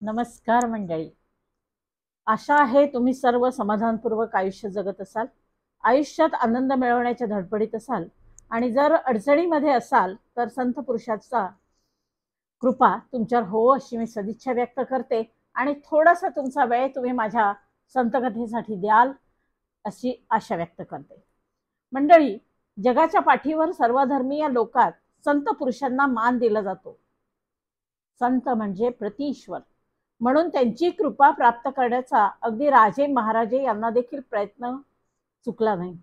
नमस्कार मंडळी. आशा आहे तुम्ही सर्व समाधानपूर्वक आयुष्य जगत असाल, आयुष्यात आनंद मिळवण्याच्या धडपडीत असाल आणि जर अडचणीमध्ये असाल तर संत पुरुषाचा कृपा तुमच्यावर हो अशी मी सदिच्छा व्यक्त करते आणि थोडासा तुमचा वेळ तुम्ही माझ्या संत कथेसाठी द्याल अशी आशा व्यक्त करते. मंडळी, जगाच्या पाठीवर सर्वधर्मीय लोकात संत पुरुषांना मान दिला जातो. संत म्हणजे प्रतिईश्वर, म्हणून त्यांची कृपा प्राप्त करण्याचा अगदी राजे महाराजे यांना देखील प्रयत्न चुकला नाही.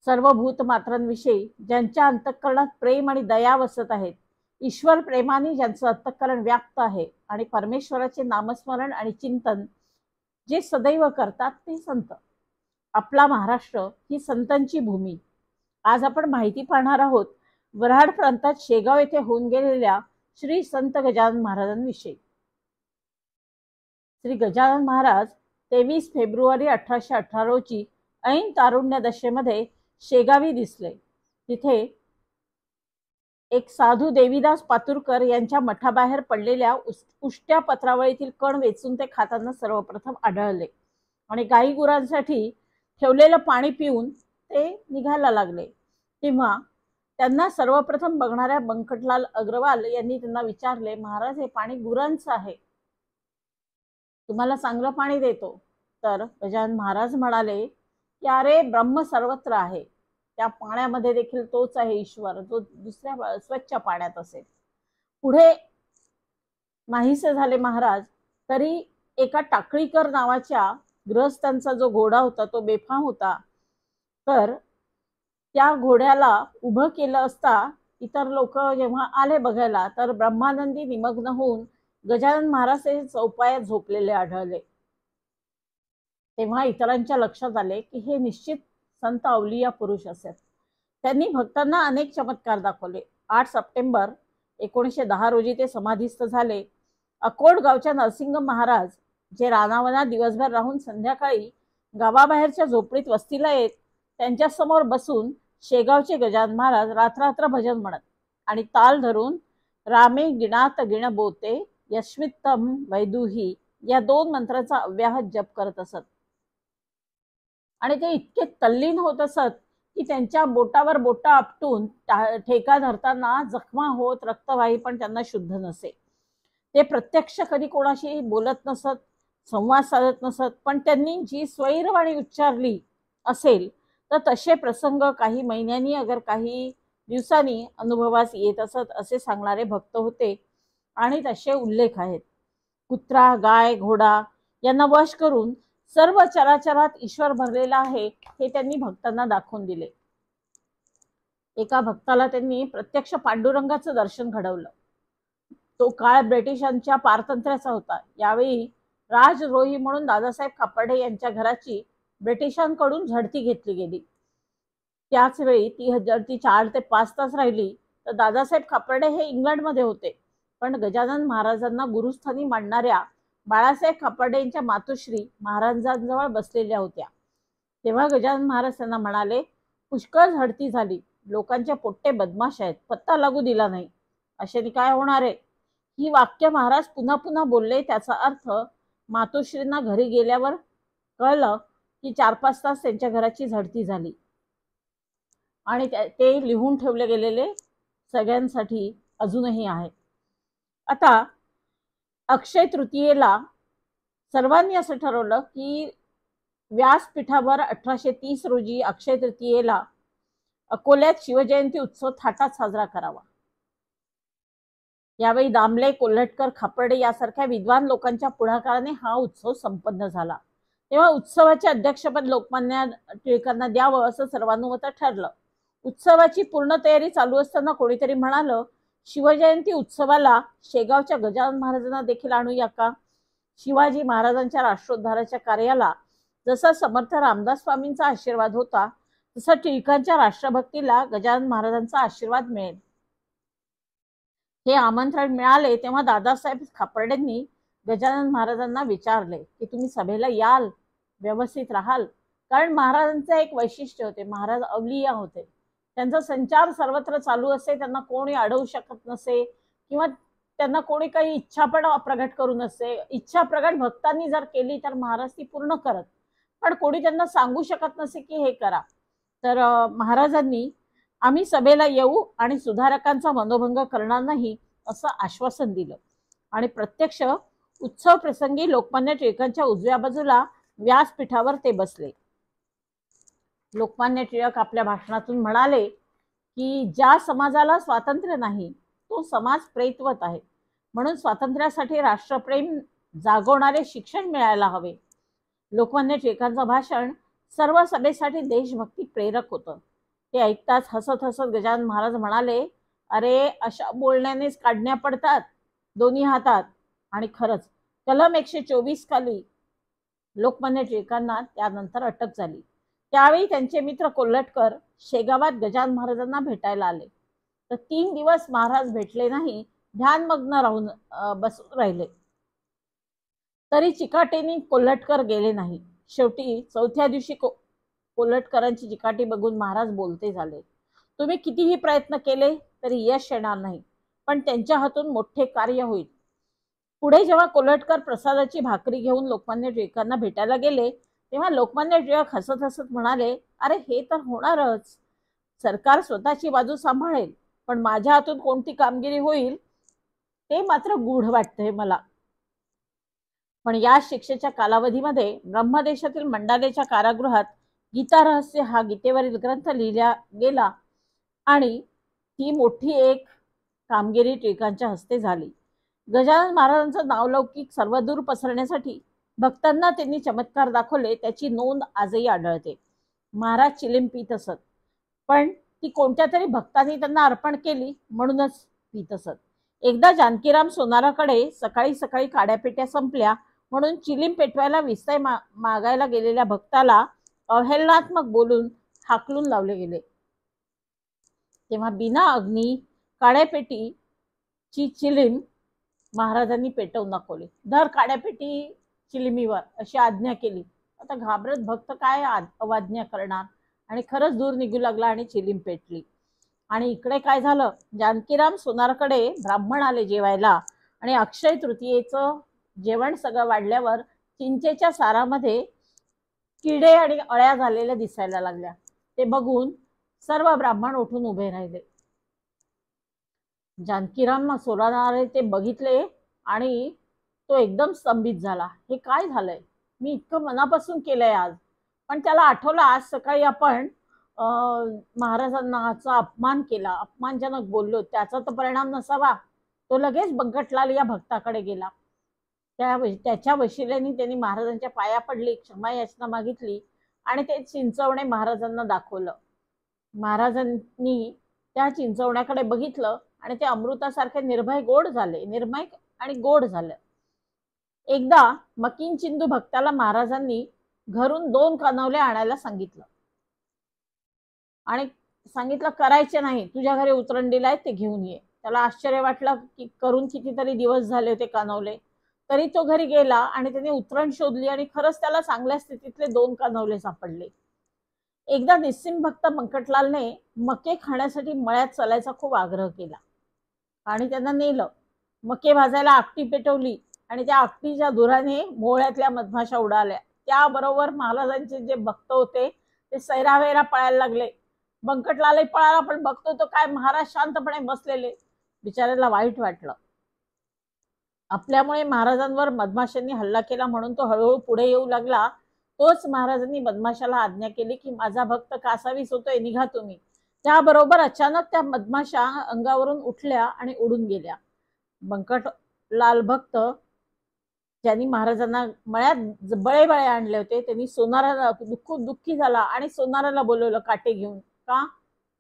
सर्व भूतमात्रांविषयी ज्यांच्या अंतःकरणात प्रेम आणि दया वसत आहेत, ईश्वर प्रेमाने ज्यांचं अंतःकरण व्याप्त आहे आणि परमेश्वराचे नामस्मरण आणि चिंतन जे सदैव करतात ते संत. आपला महाराष्ट्र ही संतांची भूमी. आज आपण माहिती पाहणार आहोत वऱ्हाड प्रांतात शेगाव येथे होऊन गेलेल्या श्री संत गजानन महाराजांविषयी. श्री गजानन महाराज 23 फेब्रुवारी 1818 रोजी ऐन तारुण्य दशेमध्ये शेगावी दिसले. तिथे एक साधू देवीदास पातुरकर यांच्या मठाबाहेर पडलेल्या उष्ट्या पत्रावळीतील कण वेचून ते खाताना सर्वप्रथम आढळले आणि गाई गुरांसाठी ठेवलेलं पाणी पिऊन ते निघायला लागले. तेव्हा त्यांना सर्वप्रथम बघणाऱ्या बंकटलाल अग्रवाल यांनी त्यांना विचारले, महाराज, हे पाणी गुरांचं आहे, तुम्हाला चांगलं पाणी देतो. तर गजानन महाराज म्हणाले की अरे, ब्रह्म सर्वत्र आहे, त्या पाण्यामध्ये देखील तोच आहे ईश्वर, जो दुसऱ्या स्वच्छ पाण्यात असेल. पुढे नाहीसे झाले महाराज, तरी एका टाकळीकर नावाच्या गृहस्थांचा जो घोडा होता तो बेफाम होता. तर त्या घोड्याला उभं केलं असता इतर लोक जेव्हा आले बघायला, तर ब्रह्मानंदी निमग्न होऊन गजानन महाराज हे चौपायात झोपलेले आढळले. तेव्हा इतरांच्या लक्षात आले की हे निश्चित संत अवलिया पुरुष असेल. त्यांनी भक्तांना अनेक चमत्कार दाखवले. 8 सप्टेंबर 1910 रोजी ते समाधीस्थ झाले. अकोट गावच्या नरसिंग महाराज, जे रानावनात दिवसभर राहून संध्याकाळी गावाबाहेरच्या झोपडीत वस्तीला येत, त्यांच्या समोर बसून शेगावचे गजानन महाराज रात्र भजन म्हणत आणि ताल धरून रामे गिणात गिण बोते यश्वित्तम वैदुही या 2 मंत्राचा अव्याहत जप करत असत. आणि ते इतके तल्लीन होत असत की त्यांच्या बोटावर बोट आपटून ठेका धरताना जखमा होत रक्तवाही पण त्यांना शुद्ध नसे. ते प्रत्यक्ष कधी कोणाशी बोलत नसत, संवाद साधत नसत, पण त्यांनी जी स्वैरवाणी उच्चारली असेल तर तसे प्रसंग काही महिन्यांनी अगर काही दिवसांनी अनुभवास येत असत असे सांगणारे भक्त होते. आणि तसे उल्लेख आहेत. कुत्रा, गाय, घोडा यांना वश करून सर्व चराचरात ईश्वर भरलेला आहे हे त्यांनी भक्तांना दाखवून दिले. एका भक्ताला त्यांनी प्रत्यक्ष पांडुरंगाचं दर्शन घडवलं. तो काळ ब्रिटिशांच्या पारतंत्र्याचा होता. यावेळी राजद्रोही म्हणून दादासाहेब खापर्डे यांच्या घराची ब्रिटिशांकडून झडती घेतली गेली. त्याच वेळी ती झडती 4 ते 5 तास राहिली. तर दादासाहेब खापर्डे हे इंग्लंडमध्ये होते, पण गजानन महाराजांना गुरुस्थानी मांडणाऱ्या बाळासाहेब खापर्डे यांच्या मातोश्री महाराजांजवळ बसलेल्या होत्या. तेव्हा गजानन महाराज त्यांना म्हणाले, पुष्कळ झडती झाली, लोकांचे पोट्टे बदमाश आहेत, पत्ता लागू दिला नाही, अशाने काय होणार आहे. ही वाक्य महाराज पुन्हा पुन्हा बोलले. त्याचा अर्थ मातोश्रींना घरी गेल्यावर कळलं की 4-5 तास त्यांच्या घराची झडती झाली आणि ते लिहून ठेवले गेलेले सगळ्यांसाठी अजूनही आहे. आता अक्षय तृतीयेला सर्वांनी असं ठरवलं की व्यासपीठावर 1830 रोजी अक्षय तृतीयेला अकोल्यात शिवजयंती उत्सव थाटात साजरा करावा. यावेळी दामले, कोल्हटकर, खापर्डे यासारख्या विद्वान लोकांच्या पुढाकाराने हा उत्सव संपन्न झाला. तेव्हा उत्सवाचे अध्यक्षपद लोकमान्य टिळकांना द्यावं असं सर्वानुमत ठरलं. उत्सवाची पूर्ण तयारी चालू असताना कोणीतरी म्हणालं, शिवजयंती उत्सवाला शेगावच्या गजानन महाराजांना देखील आणूया का. शिवाजी महाराजांच्या राष्ट्रोद्धाराच्या कार्याला जसा समर्थ रामदास स्वामींचा आशीर्वाद होता, तसा टिळकांच्या राष्ट्रभक्तीला गजानन महाराजांचा आशीर्वाद मिळेल. हे आमंत्रण मिळाले तेव्हा दादासाहेब खापर्डेंनी गजानन महाराजांना विचारले की तुम्ही सभेला याल, व्यवस्थित राहाल. कारण महाराजांचे एक वैशिष्ट्य होते, महाराज अवलिया होते. त्यांचा संचार सर्वत्र चालू असे, त्यांना कोणी अडवू शकत नसे किंवा त्यांना कोणी काही इच्छा पण प्रगट करू नसते. इच्छा प्रगट भक्तांनी जर केली तर महाराज ती पूर्ण करत, पण कोणी त्यांना सांगू शकत नसे की हे करा. तर महाराजांनी आम्ही सभेला येऊ आणि सुधारकांचा मनोभंग करणार नाही असं आश्वासन दिलं. आणि प्रत्यक्ष उत्सव प्रसंगी लोकमान्य टिळकांच्या उजव्या बाजूला व्यासपीठावर ते बसले. लोकमान्य टिळक आपल्या भाषणातून म्हणाले की ज्या समाजाला स्वातंत्र्य नाही तो समाज प्रेतवत आहे, म्हणून स्वातंत्र्यासाठी राष्ट्रप्रेम जागवणारे शिक्षण मिळायला हवे. लोकमान्य टिळकांचं भाषण सर्व सभेसाठी देशभक्ती प्रेरक होतं. ते ऐकताच हसत हसत गजानन महाराज म्हणाले, अरे अशा बोलण्यानेच काढण्या पडतात दोन्ही हातात. आणि खरंच कलम 124 खाली लोकमान्य टिळकांना त्यानंतर अटक झाली. त्यावेळी त्यांचे मित्र कोल्हटकर शेगावात गजानन महाराजांना भेटायला आले. तर 3 दिवस महाराज भेटले नाही, ध्यानमग्न राहून बसून राहिले. तरी चिकाटीने कोल्हटकर गेले नाही. शेवटी 4थ्या दिवशी कोल्हटकरांची चिकाटी बघून महाराज बोलते झाले, तुम्ही कितीही प्रयत्न केले तरी यश येणार नाही, पण त्यांच्या हातून मोठे कार्य होईल. पुढे जेव्हा कोल्हटकर प्रसादाची भाकरी घेऊन लोकमान्य टिळकांना भेटायला गेले तेव्हा लोकमान्य टिळक हसत हसत म्हणाले, अरे हे तर होणारच, सरकार स्वतःची बाजू सांभाळेल, पण माझ्या हातून कोणती कामगिरी होईल ते मात्र गूढ वाटतंय मला. पण या शिक्षेच्या कालावधीमध्ये ब्रह्मदेशातील मंडालेच्या कारागृहात गीता रहस्य हा गीतेवरील ग्रंथ लिहिला गेला आणि ती मोठी एक कामगिरी टिळकांच्या हस्ते झाली. गजानन महाराजांचं नावलौकिक सर्वदूर पसरण्यासाठी भक्तांना त्यांनी चमत्कार दाखवले त्याची नोंद आजही आढळते. महाराज चिलीम पीत असत, पण ती कोणत्या तरी भक्तांनी त्यांना अर्पण केली म्हणूनच पीत असत. एकदा जानकीराम सोनाराकडे सकाळी सकाळी काड्यापेट्या संपल्या म्हणून चिलीम पेटवायला विस्ताय मागायला गेलेल्या भक्ताला अवहेलनात्मक बोलून हाकलून लावले गेले. तेव्हा बिना अग्नी काड्यापेटीची चिलीम महाराजांनी पेटवून दाखवली. धर काड्यापेटी चिलिमीवर अशी आज्ञा केली. आता घाबरत भक्त काय अवाज्ञा करणार, आणि खरंच दूर निघू लागला आणि चिलीम पेटली. आणि इकडे काय झालं, जानकीराम सोनारकडे ब्राह्मण आले जेवायला आणि अक्षय तृतीयेचं जेवण सगळं वाढल्यावर चिंचेच्या सारामध्ये किडे आणि अळ्या झालेल्या दिसायला लागल्या. ते बघून सर्व ब्राह्मण उठून उभे राहिले. जानकीराम सोनाराने ते बघितले आणि तो एकदम स्तंभित झाला. हे काय झालंय, मी इतकं मनापासून केलंय आज. पण त्याला आठवलं आज सकाळी आपण महाराजांचा अपमान केला, अपमानजनक बोललो, त्याचा तर परिणाम नसावा. तो लगेच बंकटलाल या भक्ताकडे गेला. त्याच्या वशिलेने त्यांनी महाराजांच्या पाया पडली, क्षमा याचना मागितली आणि ते चिंचवणे महाराजांना दाखवलं. महाराजांनी त्या चिंचवण्याकडे बघितलं आणि ते अमृतासारखे निर्मय आणि गोड झालं. एकदा मकीनचिंदू भक्ताला महाराजांनी घरून 2 कानवले आणायला सांगितलं आणि सांगितलं करायचे नाही, तुझ्या घरी उतरंडीला आहे ते घेऊन ये. त्याला आश्चर्य वाटलं की करून कितीतरी दिवस झाले होते कानवले. तरी तो घरी गेला आणि त्याने उतरण शोधली आणि खरंच त्याला चांगल्या स्थितीतले 2 कानवले सापडले. एकदा निस्सिम भक्त बंकटलालने मके खाण्यासाठी मळ्यात चालायचा खूप आग्रह केला आणि त्यांना नेलं. मके भाजायला आपटी पेटवली आणि त्या आपटीच्या धुराने मोहळ्यातल्या मधमाशा उडाल्या. त्याबरोबर महाराजांचे जे भक्त होते ते सैरावैरा पळायला लागले. बंकटलालही पळाला, पण बघतो तो काय महाराज शांतपणे बसलेले. बिचाऱ्याला वाईट वाटलं. आपल्यामुळे महाराजांवर मधमाशांनी हल्ला केला म्हणून तो हळूहळू पुढे येऊ लागला. तोच महाराजांनी मधमाशाला आज्ञा केली की माझा भक्त कासावीस होतोय, निघा तुम्ही. त्याबरोबर अचानक त्या मधमाशा अंगावरून उठल्या आणि उडून गेल्या. बंकटलाल भक्त ज्यांनी महाराजांना मळ्यात बळे आणले होते त्यांनी सोनाराला खूप दुःखी झाला आणि सोनाराला बोलवलं काटे घेऊन. का?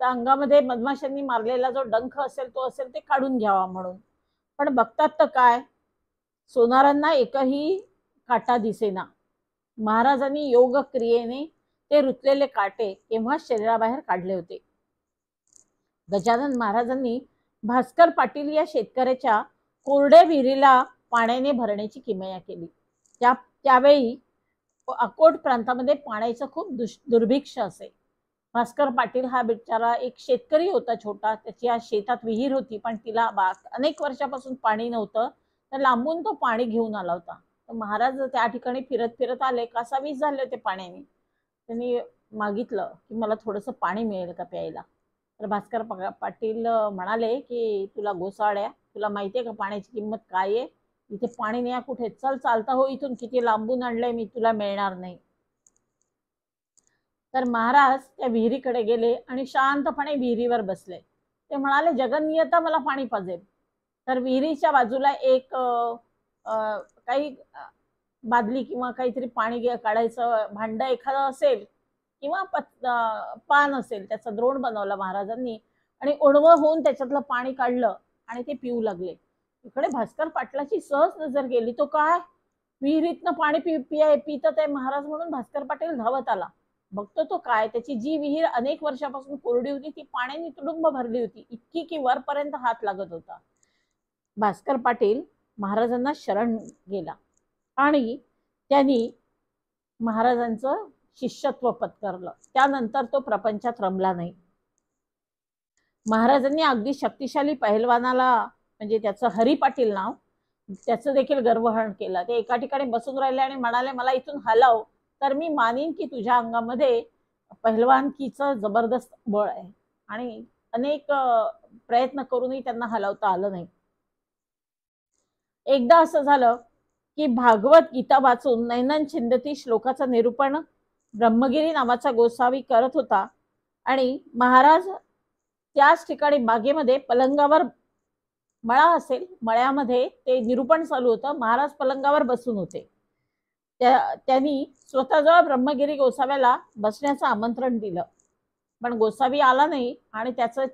त्या अंगामध्ये मधमाशांनी मारलेला जो डंख असेल ते काढून घ्यावा म्हणून. पण बघतात तर काय, सोनारांना एकही काटा दिसेना. महाराजांनी योग क्रियेने ते रुतलेले काटे केव्हा शरीराबाहेर काढले होते. गजानन महाराजांनी भास्कर पाटील या शेतकऱ्याच्या कोरड्या विहिरीला पाण्याने भरण्याची किमया केली. त्यावेळी अकोट प्रांतामध्ये पाण्याचं खूप दुर्भिक्ष असे. भास्कर पाटील हा बिचारा एक शेतकरी होता छोटा, त्याची आज शेतात विहीर होती, पण तिला अनेक वर्षापासून पाणी नव्हतं, तर लांबून तो पाणी घेऊन आला होता. तर महाराज त्या ठिकाणी फिरत फिरत आले, कासावीस झाले होते पाण्याने. त्यांनी मागितलं की मला थोडंसं पाणी मिळेल का प्यायला. तर भास्कर पाटील म्हणाले की तुला गोसाड्या, तुला माहितीये का पाण्याची किंमत काय आहे? इथे पाणी नाही कुठे, चल चालता हो इथून, किती लांबून आणलंय मी, तुला मिळणार नाही. तर महाराज त्या विहिरीकडे गेले आणि शांतपणे विहिरीवर बसले. ते म्हणाले जगन्नियता मला पाणी पाजेल. तर विहिरीच्या बाजूला एक काही बादली किंवा काहीतरी पाणी काढायचं भांड एखादं असेल किंवा पान असेल, त्याचा द्रोण बनवला महाराजांनी आणि ओढवं होऊन त्याच्यातलं पाणी काढलं आणि ते पिऊ लागले. इकडे भास्कर पाटलाची सहज नजर गेली, तो काय विहिरीतनं पाणी पित आहे महाराज म्हणून भास्कर पाटील धावत आला. बघतो तो काय, त्याची जी विहीर अनेक वर्षापासून कोरडी होती ती पाण्याने तुडुंब भरली होती, इतकी की वरपर्यंत हात लागत होता. भास्कर पाटील महाराजांना शरण गेला आणि त्यांनी महाराजांचं शिष्यत्व पत्करलं. त्यानंतर तो प्रपंचात रमला नाही. महाराजांनी अगदी शक्तिशाली पहिलवानाला, म्हणजे त्याचं हरी पाटील नाव, त्याचं देखील गर्वहरण केलं. ते एका ठिकाणी बसून राहिले आणि म्हणाले मला इथून हलव तर मी मानीन की तुझ्या अंगामध्ये पहिलवानकीचं जबरदस्त बळ आहे. आणि अनेक प्रयत्न करूनही त्यांना हलवता आलं नाही. एकदा असं झालं की भागवत गीता वाचून नैनन छिंदती श्लोकाचं निरूपण ब्रह्मगिरी नावाचा गोसावी करत होता आणि महाराज त्याच ठिकाणी बागेमध्ये पलंगावर, मळा असेल, मळ्यामध्ये ते निरूपण चालू होतं. महाराज पलंगावर बसून होते. त्यांनी स्वतःजवळ ब्रह्मगिरी गोसाव्याला बसण्याचं आमंत्रण दिलं, पण गोसावी आला नाही आणि त्याचं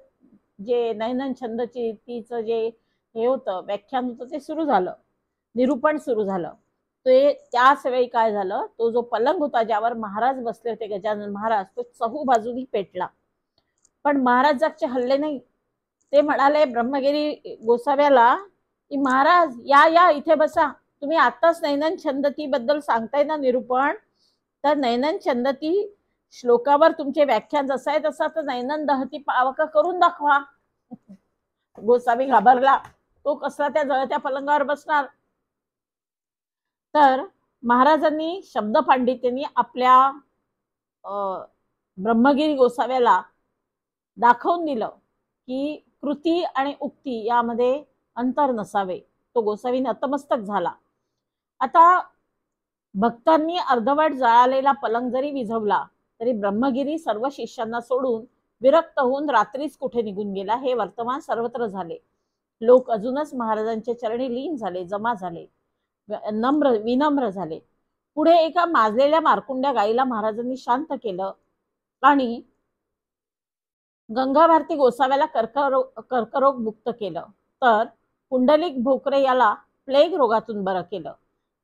जे नैनन छंदची तिचं जे हे होतं व्याख्यान होतं ते सुरू झालं, निरूपण सुरू झालं. ते त्याच वेळी काय झालं, तो जो पलंग होता ज्यावर महाराज बसले होते गजानन महाराज, तो चहू बाजूनी पेटला, पण महाराज जागचे हल्ले नाही. ते म्हणाले ब्रह्मगिरी गोसाव्याला की महाराज या या इथे बसा, तुम्ही आताच नैनन छंदती बद्दल सांगताय ना निरूपण, तर नैनन छंदती श्लोकावर तुमचे व्याख्यान जसं आहे तसं तर नैनन दहती पावक करून दाखवा. गोसावी घाबरला, तो कसला त्या जळत्या पलंगावर बसणार. तर महाराजांनी शब्द पांडित्यांनी आपल्या ब्रह्मगिरी गोसाव्याला दाखवून दिलं की कृती आणि उक्ती यामध्ये अंतर नसावे. तो गोसावी नतमस्तक झाला. आता भक्तांनी अर्धवट जळालेला पलंग जरी विझवला तरी ब्रह्मगिरी सर्व शिष्यांना सोडून विरक्त होऊन रात्रीच कुठे निघून गेला हे वर्तमान सर्वत्र झाले. लोक अजूनच महाराजांच्या चरणी लीन झाले, जमा झाले, विनम्र झाले. पुढे एका माजलेल्या मारकुंड्या गाईला महाराजांनी शांत केलं आणि गंगा भारती गोसाव्याला कर्करोग मुक्त केलं, तर पुंडलिक भोकरे याला प्लेग रोगातून बरं केलं.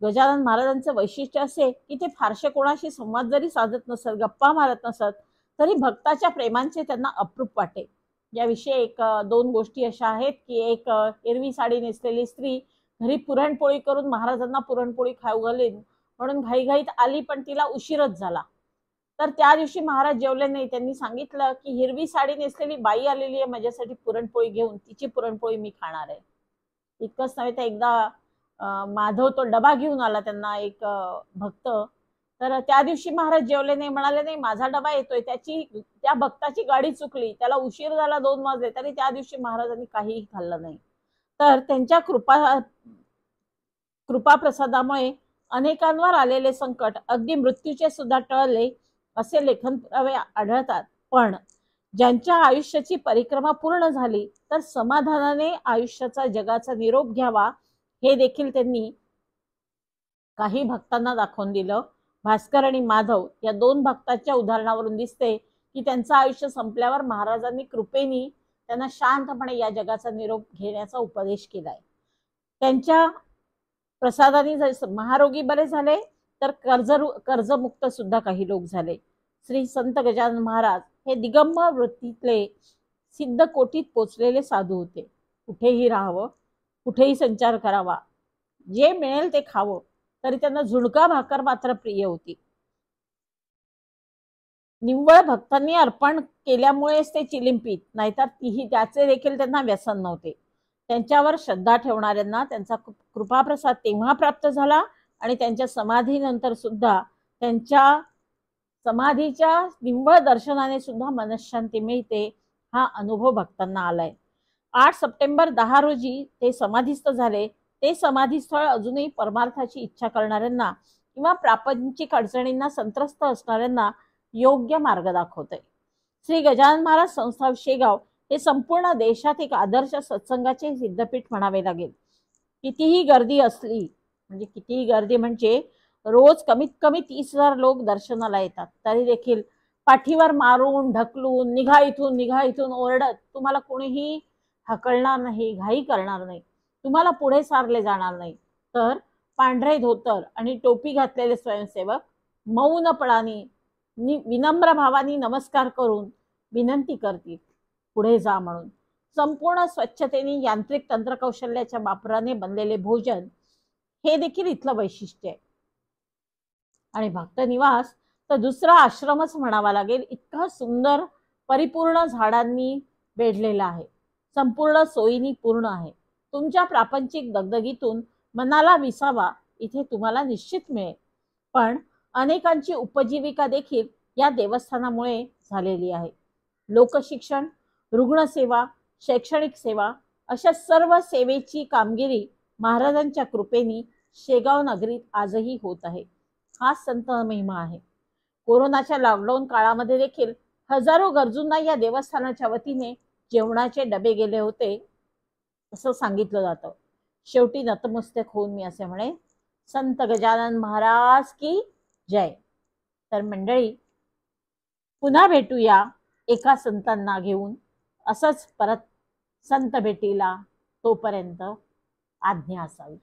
गजानन महाराजांचं वैशिष्ट्य असे की ते फारसे कोणाशी संवाद जरी साधत नसत, गप्पा मारत नसत, तरी भक्ताच्या प्रेमांचे त्यांना अप्रूप वाटे. याविषयी एक दोन गोष्टी अशा आहेत की एक एरवी साडी नेसलेली स्त्री घरी पुरणपोळी करून महाराजांना पुरणपोळी खाऊ घालीन म्हणून घाईघाईत आली, पण तिला उशीरच झाला. तर त्या दिवशी महाराज जेवले नाही. त्यांनी सांगितलं की हिरवी साडी नेसलेली बाई आलेली आहे माझ्यासाठी पुरणपोळी घेऊन, तिची पुरणपोळी मी खाणार आहे. इतकंच नव्हे तर एकदा माधव तो डबा घेऊन आला त्यांना, एक भक्त. तर त्या दिवशी महाराज जेवले नाही, म्हणाले नाही माझा डबा येतोय. त्या भक्ताची गाडी चुकली, त्याला उशीर झाला, 2 वाजले, तरी त्या दिवशी महाराजांनी काहीही खाल्लं नाही. तर त्यांच्या कृपा प्रसादामुळे अनेकांवर आलेले संकट अगदी मृत्यूचे सुद्धा टळले असे लेखन पुरावे आढळतात. पण ज्यांच्या आयुष्याची परिक्रमा पूर्ण झाली तर समाधानाने आयुष्याचा जगाचा निरोप घ्यावा हे देखील त्यांनी काही भक्तांना दाखवून दिलं. भास्कर आणि माधव या 2 भक्तांच्या उदाहरणावरून दिसते की त्यांचं आयुष्य संपल्यावर महाराजांनी कृपेने त्यांना शांतपणे या जगाचा निरोप घेण्याचा उपदेश केलाय. त्यांच्या प्रसादाने महारोगी बरे झाले तर कर्जमुक्त सुद्धा काही लोक झाले. श्री संत गजानन महाराज हे दिगंबर वृत्तीतले सिद्ध कोटीत पोचलेले साधू होते. कुठेही राहावं, कुठेही संचार करावा, जे मिळेल ते खावं, तरी त्यांना झुणका भाकर मात्र प्रिय होती. निव्वळ भक्तांनी अर्पण केल्यामुळेच ते चिलिंपित, नाहीतर त्याचे देखील त्यांना व्यसन नव्हते. त्यांच्यावर श्रद्धा ठेवणाऱ्यांना त्यांचा कृपाप्रसाद तेव्हा प्राप्त झाला आणि त्यांच्या समाधीनंतर सुद्धा त्यांच्या समाधीच्या निव्वळ दर्शनाने सुद्धा मनशांती मिळते, हा अनुभव भक्तांना आलाय. 8 सप्टेंबर 10 रोजी ते समाधीस्थ झाले. ते समाधीस्थळ अजूनही परमार्थाची इच्छा करणाऱ्यांना किंवा प्रापंचिक अडचणींना संत्रस्त असणाऱ्यांना योग्य मार्ग दाखवते. श्री गजानन महाराज संस्था शेगाव हे संपूर्ण देशात एक आदर्श सत्संगाचे सिद्धपीठ म्हणावे लागेल. कितीही गर्दी असली, कितीही गर्दी म्हणजे रोज कमीत कमी 30,000 लोक दर्शनाला येतात, तरी देखील पाठीवर मारून ढकलून निघा इथून ओरडत तुम्हाला कोणीही हकलणार नाही, घाई करणार नाही, तुम्हाला पुढे सारले जाणार नाही. तर पांढरे धोतर आणि टोपी घातलेले स्वयंसेवक मौनपणाने विनम्र भावाने नमस्कार करून विनंती करतील पुढे जा म्हणून. संपूर्ण स्वच्छतेने यांत्रिक तंत्रकौशल्याच्या वापराने बनलेले भोजन हे देखील इथलं वैशिष्ट्य आहे. आणि भक्त निवास तर दुसरा आश्रमच म्हणावा लागेल, इतका सुंदर परिपूर्ण झाडांनी वेढलेला आहे, संपूर्ण सोयीनी पूर्ण आहे. तुमच्या प्रापंचिक दगदगीतून मनाला विसावा इथे तुम्हाला निश्चित मिळेल. पण अनेकांची उपजीविका देखील या देवस्थानामुळे झालेली आहे. लोकशिक्षण, रुग्णसेवा, शैक्षणिक सेवा अशा सर्व सेवेची कामगिरी महाराजांच्या कृपेने शेगाव नगरीत आजही होत आहे. हा संत महिमा आहे. कोरोनाच्या लॉकडाऊन काळामध्ये देखील हजारो गरजूंना या देवस्थानाच्या वतीने जेवणाचे डबे गेले होते असं सांगितलं जातं. शेवटी नतमस्तक होऊन मी असे म्हणे, संत गजानन महाराज की जय. तर मंडळी, पुन्हा भेटूया एका संतांना घेऊन असंच परत संत भेटीला. तोपर्यंत आज्ञा असावी.